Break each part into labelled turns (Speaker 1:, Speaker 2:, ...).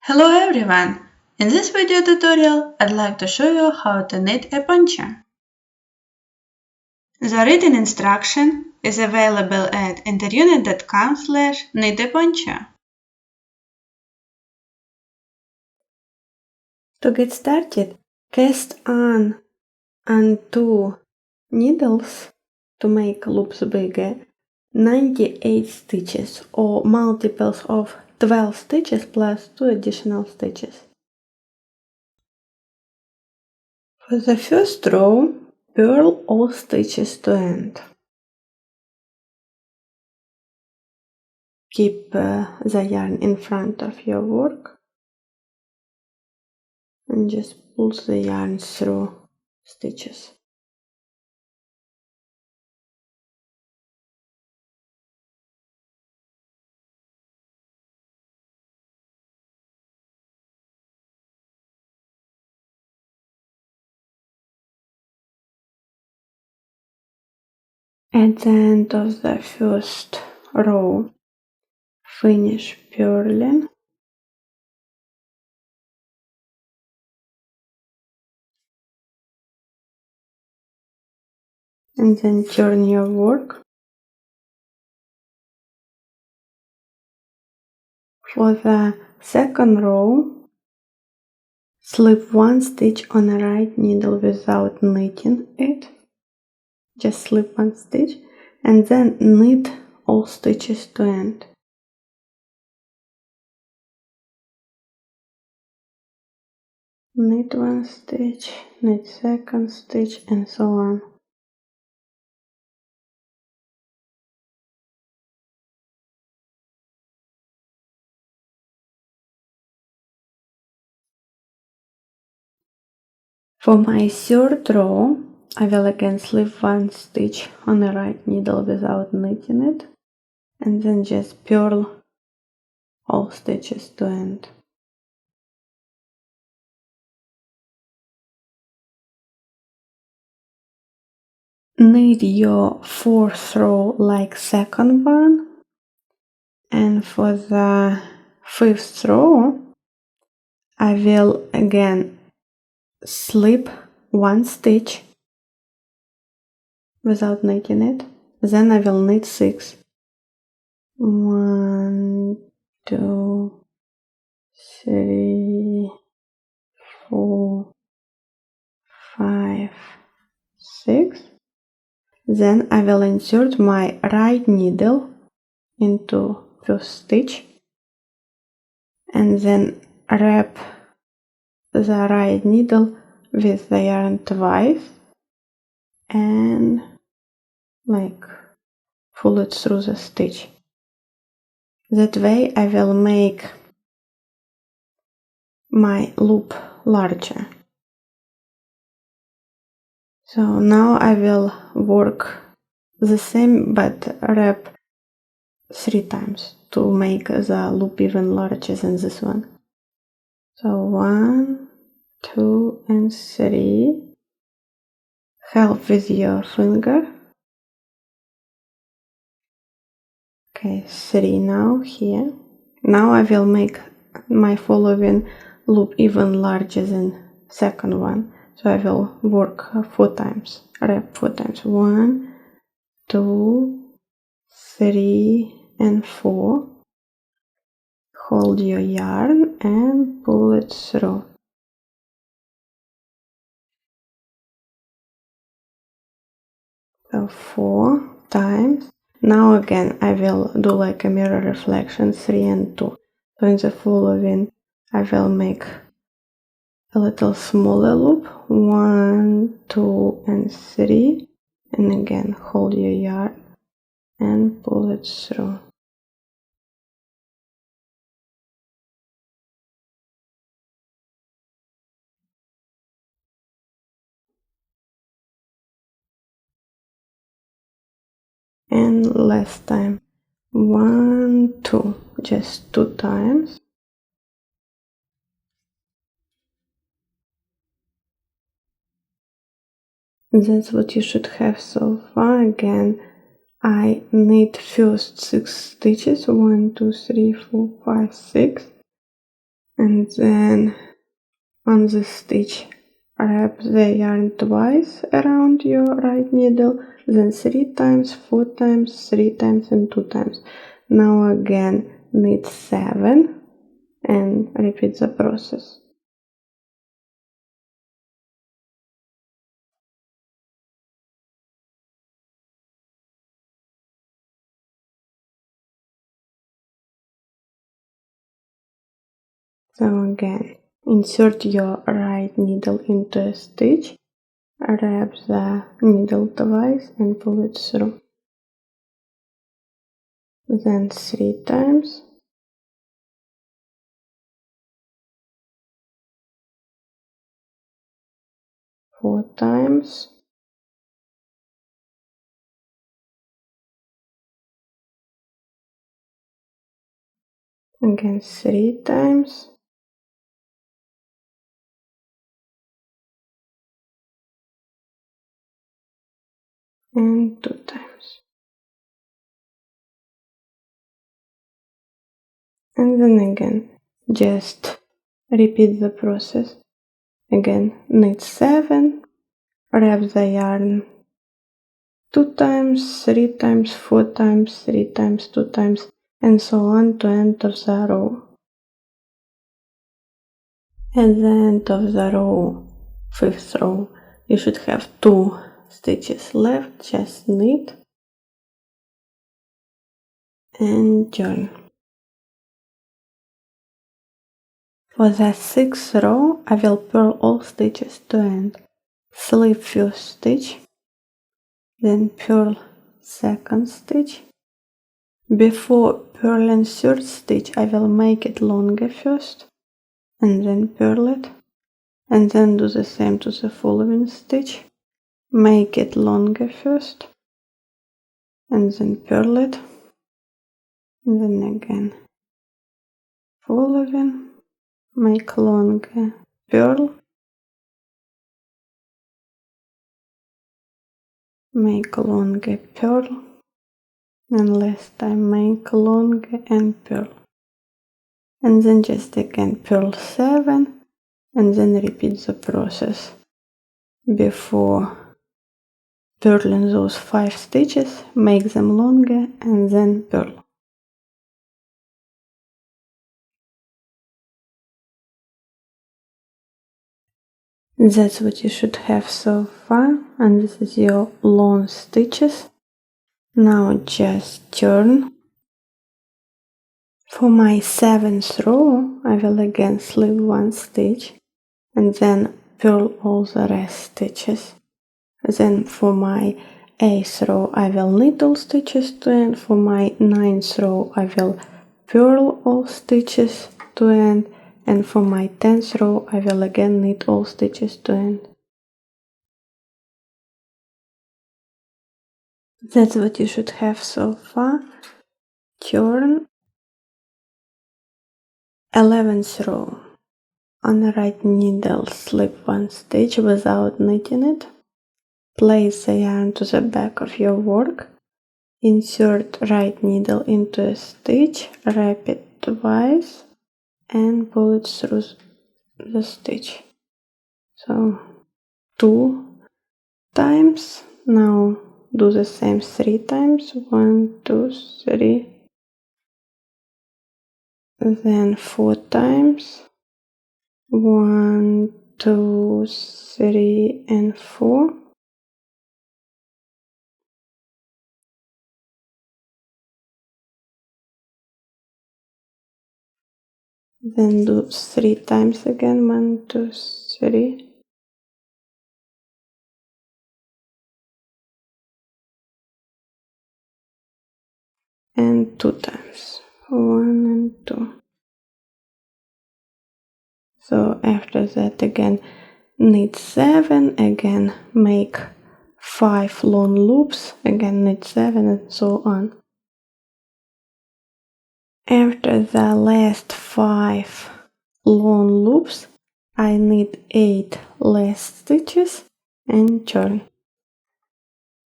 Speaker 1: Hello everyone! In this video tutorial, I'd like to show you how to knit a poncho. The written instruction is available at interunit.com/knitaponcho.
Speaker 2: To get started, cast on and 2 needles to make loops bigger 98 stitches or multiples of 12 stitches plus 2 additional stitches. For the first row, purl all stitches to end. Keep the yarn in front of your work and just pull the yarn through stitches. At the end of the first row, finish purling and then turn your work. For the second row, slip 1 stitch on the right needle without knitting it. Just slip 1 stitch and then knit all stitches to end. Knit 1 stitch, knit second stitch, and so on. For my third row, I will again slip 1 stitch on the right needle without knitting it, and then just purl all stitches to end. Knit your fourth row like second one, and for the fifth row I will again slip 1 stitch without knitting it, then I will knit 6. 1, 2, 3, 4, 5, 6. Then I will insert my right needle into first stitch and then wrap the right needle with the yarn twice and pull it through the stitch. That way I will make my loop larger. So now I will work the same but wrap 3 times to make the loop even larger than this one. So 1, 2, and 3. Help with your finger. Okay, 3 now here. Now I will make my following loop even larger than second one. So I will work 4 times, wrap 4 times. 1, 2, 3, and 4. Hold your yarn and pull it through. So 4 times. Now again I will do like a mirror reflection, 3 and 2. So in the following I will make a little smaller loop, 1, 2, and 3, and again hold your yarn and pull it through. And last time, 1, 2, just 2 times. That's what you should have so far. Again, I knit first 6 stitches, 1, 2, 3, 4, 5, 6, and then on the stitch wrap the yarn twice around your right needle, then 3 times, 4 times, 3 times and 2 times. Now again knit 7 and repeat the process. So again, insert your right needle into a stitch, wrap the needle twice and pull it through. Then 3 times, 4 times, again 3 times, and 2 times. And then again, just repeat the process. Again, knit 7, wrap the yarn 2 times, 3 times, 4 times, 3 times, 2 times, and so on to end of the row. At the end of the row, 5th row, you should have 2 stitches left, just knit and join. For the 6th row, I will purl all stitches to end. Slip first stitch, then purl second stitch. Before purling third stitch, I will make it longer first, and then purl it, and then do the same to the following stitch. Make it longer first, and then purl it, and then again following, make longer, purl, make longer, purl, and last time make longer and purl. And then just again purl 7, and then repeat the process. Before purling those 5 stitches, make them longer and then purl. That's what you should have so far, and this is your long stitches. Now just turn. For my 7th row, I will again slip 1 stitch and then purl all the rest stitches. Then for my 8th row, I will knit all stitches to end. For my 9th row, I will purl all stitches to end. And for my 10th row, I will again knit all stitches to end. That's what you should have so far. Turn. 11th row. On the right needle, slip 1 stitch without knitting it. Place the yarn to the back of your work. Insert right needle into a stitch, wrap it twice, and pull it through the stitch. So 2 times. Now do the same 3 times. 1, 2, 3. Then 4 times. 1, 2, 3, and 4. Then do 3 times again. 1, 2, 3. And 2 times. 1 and 2. So after that again knit 7, again make 5 long loops, again knit 7 and so on. After the last 5 long loops, I knit 8 last stitches and turn.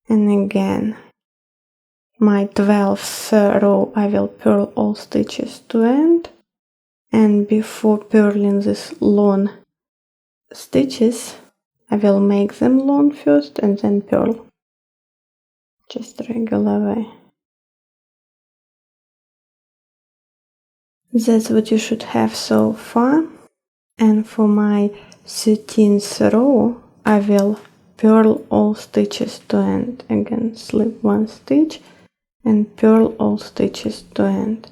Speaker 2: And again, my 12th row I will purl all stitches to end, And before purling these long stitches, I will make them long first and then purl. Just regular way. That's what you should have so far. And for my 13th row, I will purl all stitches to end. Again, slip one stitch and purl all stitches to end.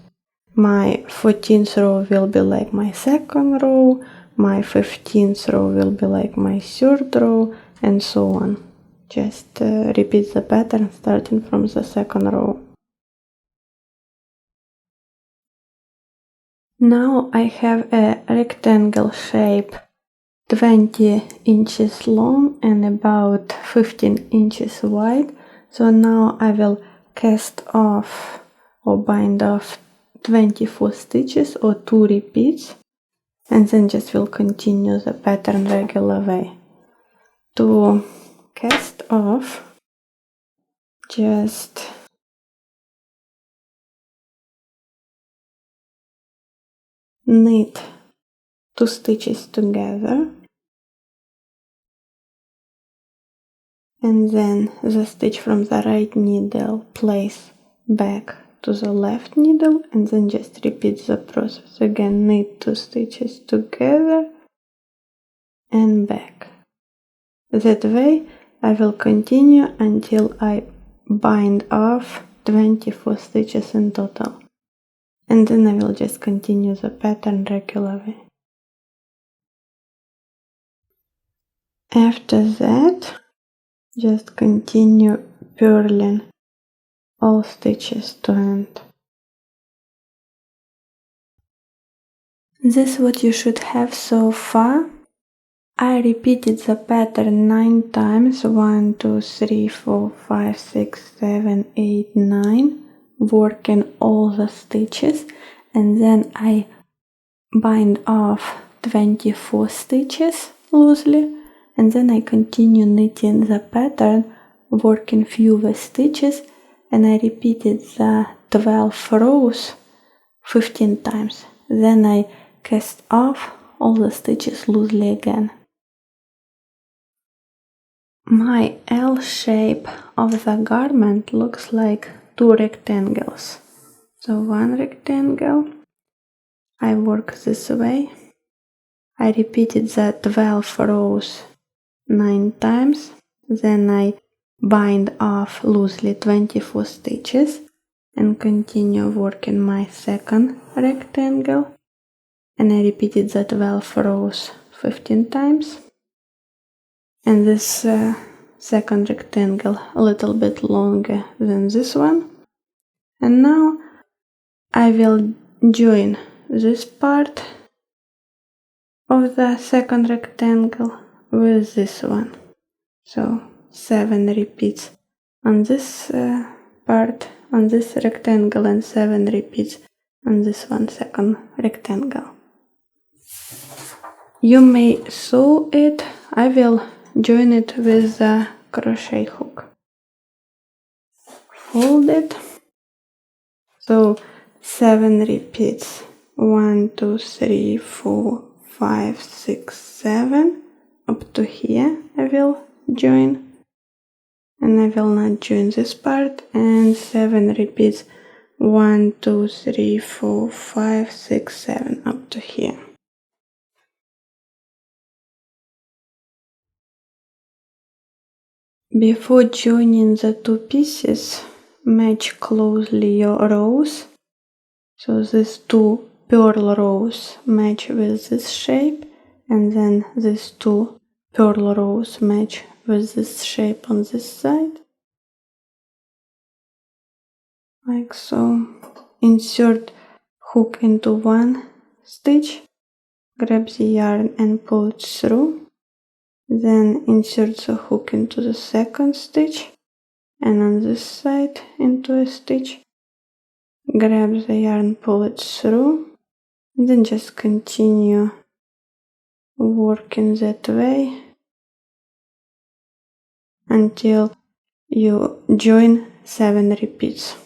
Speaker 2: My 14th row will be like my second row, my 15th row will be like my third row, and so on. Just repeat the pattern starting from the second row. Now I have a rectangle shape 20 inches long and about 15 inches wide. So now I will cast off or bind off 24 stitches or 2 repeats, and then just will continue the pattern regular way. To cast off, just knit 2 stitches together, and then the stitch from the right needle place back to the left needle, and then just repeat the process again. Knit 2 stitches together and back. That way I will continue until I bind off 24 stitches in total, and then I will just continue the pattern regularly. After that, just continue purling all stitches to end. This is what you should have so far. I repeated the pattern 9 times, 1, 2, 3, 4, 5, 6, 7, 8, 9, working all the stitches, and then I bind off 24 stitches loosely, and then I continue knitting the pattern, working fewer stitches, and I repeated the 12 rows 15 times. Then I cast off all the stitches loosely again. My L shape of the garment looks like 2 rectangles. So one rectangle, I work this way. I repeated the 12 rows 9 times. Then I bind off loosely 24 stitches and continue working my second rectangle. And I repeated the 12 rows 15 times. And this second rectangle a little bit longer than this one. And now I will join this part of the second rectangle with this one. So 7 repeats on this part, on this rectangle, and 7 repeats on this one second rectangle. You may sew it. I will join it with the crochet hook. Fold it. So 7 repeats. 1, 2, 3, 4, 5, 6, 7. Up to here I will join. And I will not join this part. And 7 repeats. 1, 2, 3, 4, 5, 6, 7. Up to here. Before joining the 2 pieces, match closely your rows. So these 2 purl rows match with this shape, and then these 2 purl rows match with this shape on this side. Like so. Insert hook into one stitch, grab the yarn and pull it through. Then insert the hook into the second stitch, and on this side into a stitch. Grab the yarn, pull it through, and then just continue working that way until you join 7 repeats.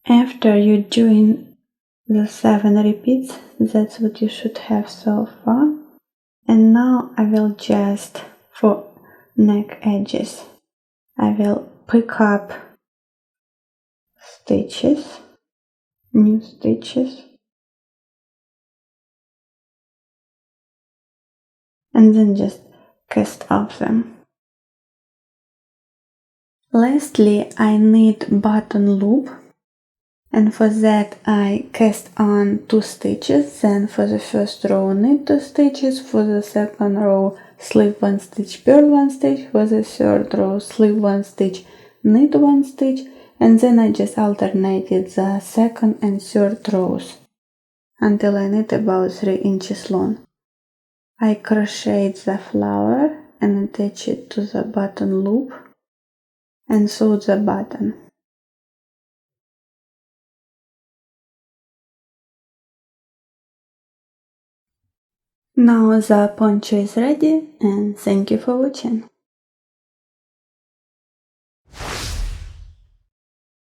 Speaker 2: After you're doing the 7 repeats, that's what you should have so far. And now I will just, for neck edges, I will pick up stitches, new stitches, and then just cast off them. Lastly, I need button loop, and for that I cast on 2 stitches. Then for the first row knit 2 stitches, for the second row slip 1 stitch, purl 1 stitch, for the third row slip 1 stitch, knit 1 stitch, and then I just alternated the second and third rows until I knit about 3 inches long. I crocheted the flower and attach it to the button loop and sewed the button. Now the poncho is ready, and thank you for watching.